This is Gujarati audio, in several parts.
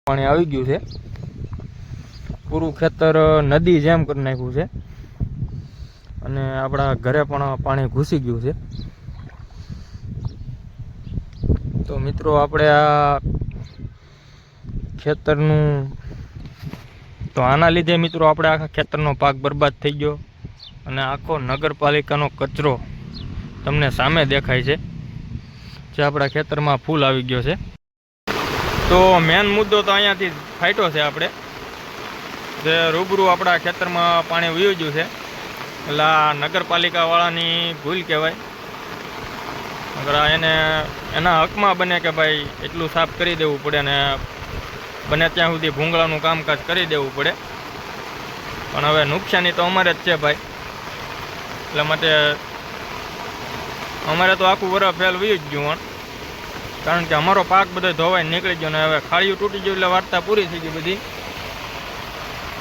પાણી આવી ગયું છે, પૂરું ખેતર નદી જેમ કરી નાખ્યું છે અને આપણા ઘરે પણ પાણી ઘૂસી ગયું છે। તો મિત્રો આપણે આ ખેતરનું તો આના લીધે મિત્રો આપણે આખા ખેતરનો પાક બરબાદ થઈ ગયો અને આખો નગરપાલિકાનો કચરો તમને સામે દેખાય છે જે આપણા ખેતરમાં ફૂલ આવી ગયો છે। તો મેન મુદ્દો તો અહીંયાથી ફાટ્યો છે આપણે જે રૂબરૂ આપણા ખેતરમાં પાણી વહી ગયું છે એટલે આ નગરપાલિકાવાળાની ભૂલ કહેવાય। અગર એને એના હકમાં બને કે ભાઈ એટલું સાફ કરી દેવું પડે ને બને ત્યાં સુધી ભૂંગળાનું કામકાજ કરી દેવું પડે, પણ હવે નુકસાની તો અમારે જ છે ભાઈ। એટલે માટે અમારે તો આખું વરસ ફેલ વહી જ ગયું, કારણ કે અમારો પાક બધો ધોવાઈ નીકળી ગયો ને હવે ખાળિયું તૂટી ગયું એટલે વાર્તા પૂરી થઈ ગઈ બધી।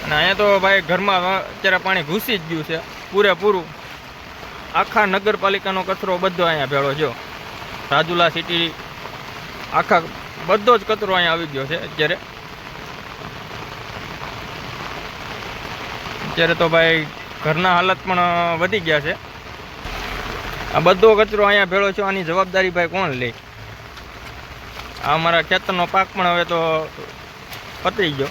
અને અહીંયા તો ભાઈ ઘરમાં અત્યારે પાણી ઘૂસી જ ગયું છે પૂરેપૂરું। આખા નગરપાલિકાનો કચરો બધો અહીંયા ભેળો જો રાજુલા સિટી આખા બધો જ કચરો અહીંયા આવી ગયો છે અત્યારે તો ભાઈ ઘરના હાલત પણ વધી ગયા છે। આ બધો કચરો અહીંયા ભેળો છે, આની જવાબદારી ભાઈ કોણ લે? આ અમારા ખેતરનો પાક પણ હવે તો પતરી ગયો।